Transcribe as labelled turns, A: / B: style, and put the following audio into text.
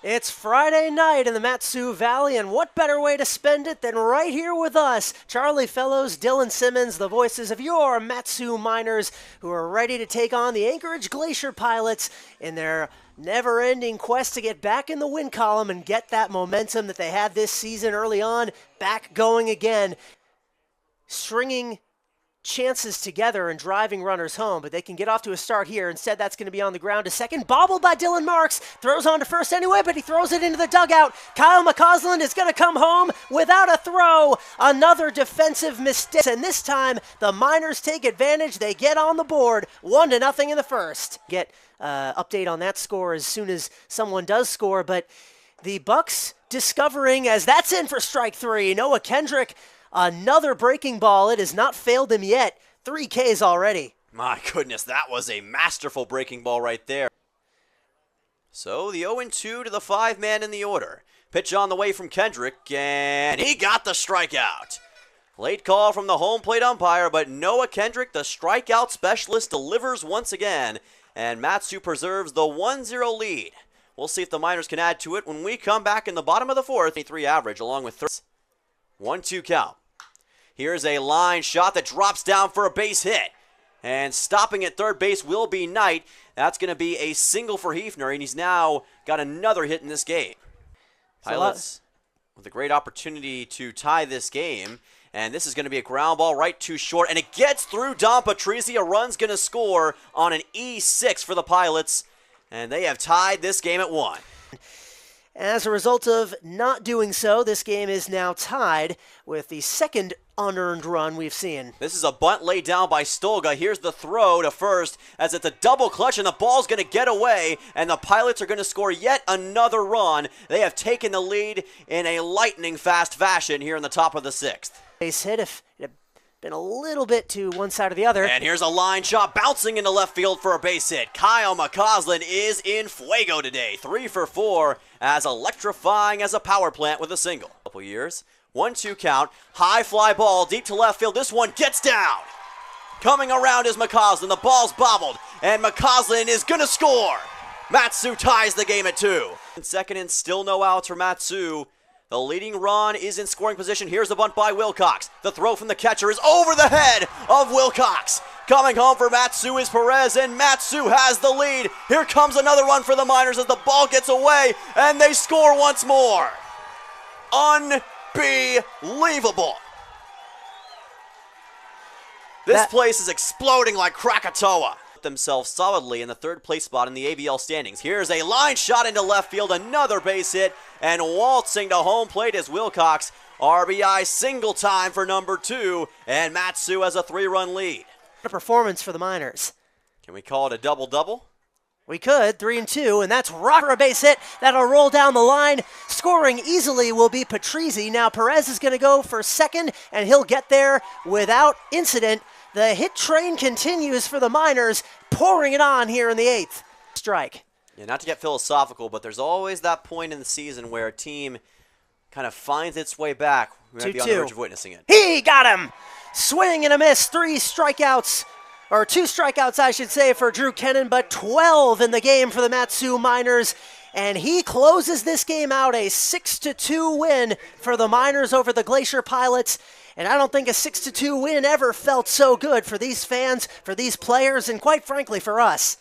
A: It's Friday night in the Matsu Valley, and what better way to spend it than right here with us? Charlie Fellows, Dylan Simmons, the voices of your Matsu Miners, who are ready to take on the Anchorage Glacier Pilots in their never-ending quest to get back in the win column and get that momentum that they had this season early on back going again. Stringing chances together and driving runners home, but they can get off to a start here. Instead, that's going to be on the ground to second. Bobbled by Dylan Marks. Throws on to first anyway, but he throws it into the dugout. Kyle McCausland is going to come home without a throw. Another defensive mistake, and this time the Miners take advantage. They get on the board, 1-0 in the first. Get update on that score as soon as someone does score, but the Bucks discovering as that's in for strike three. Noah Kendrick, another breaking ball. It has not failed him yet. 3 Ks already.
B: My goodness, that was a masterful breaking ball right there. So the 0-2 to the 5-man in the order. Pitch on the way from Kendrick, and he got the strikeout. Late call from the home plate umpire, but Noah Kendrick, the strikeout specialist, delivers once again, and Matsu preserves the 1-0 lead. We'll see if the Miners can add to it when we come back in the bottom of the fourth. 3 average along with 1-2 count. Here's a line shot that drops down for a base hit. And stopping at third base will be Knight. That's going to be a single for Hefner, and he's now got another hit in this game. Pilots with a great opportunity to tie this game. And this is going to be a ground ball right too short. And it gets through Don Patrizzi. A run's going to score on an E6 for the Pilots. And they have tied this game at 1.
A: As a result of not doing so, this game is now tied with the second unearned run we've seen.
B: This is a bunt laid down by Stolga. Here's the throw to first as it's a double clutch, and the ball's going to get away, and the Pilots are going to score yet another run. They have taken the lead in a lightning-fast fashion here in the top of the 6th.
A: Base hit if it had been a little bit to one side or the other.
B: And here's a line shot bouncing into left field for a base hit. Kyle McCausland is in fuego today. 3 for 4, as electrifying as a power plant with a single. Couple years. 1-2 count. High fly ball deep to left field. This one gets down. Coming around is McCausland. The ball's bobbled, and McCausland is going to score. Matsu ties the game at 2. Second and still no outs for Matsu. The leading run is in scoring position. Here's the bunt by Wilcox. The throw from the catcher is over the head of Wilcox. Coming home for Matsu is Perez, and Matsu has the lead. Here comes another run for the Miners as the ball gets away, and they score once more. Unbelievable. This place is exploding like Krakatoa. Themselves solidly in the third place spot in the ABL standings. Here's a line shot into left field, another base hit, and waltzing to home plate is Wilcox. RBI single time for number 2, and Matsu has a 3-run lead.
A: What a performance for the Miners.
B: Can we call it a double-double?
A: We could, 3-2, and that's rock for a base hit. That'll roll down the line. Scoring easily will be Patrizzi. Now Perez is going to go for second, and he'll get there without incident. The hit train continues for the Miners, pouring it on here in the 8th. Strike.
B: Yeah, not to get philosophical, but there's always that point in the season where a team kind of finds its way back. We might be on the verge of witnessing it.
A: He got him! Swing and a miss. 3 strikeouts, or 2 strikeouts, I should say, for Drew Kennan, but 12 in the game for the Matsu Miners. And he closes this game out, a 6-2 win for the Miners over the Glacier Pilots. And I don't think a 6-2 win ever felt so good for these fans, for these players, and quite frankly for us.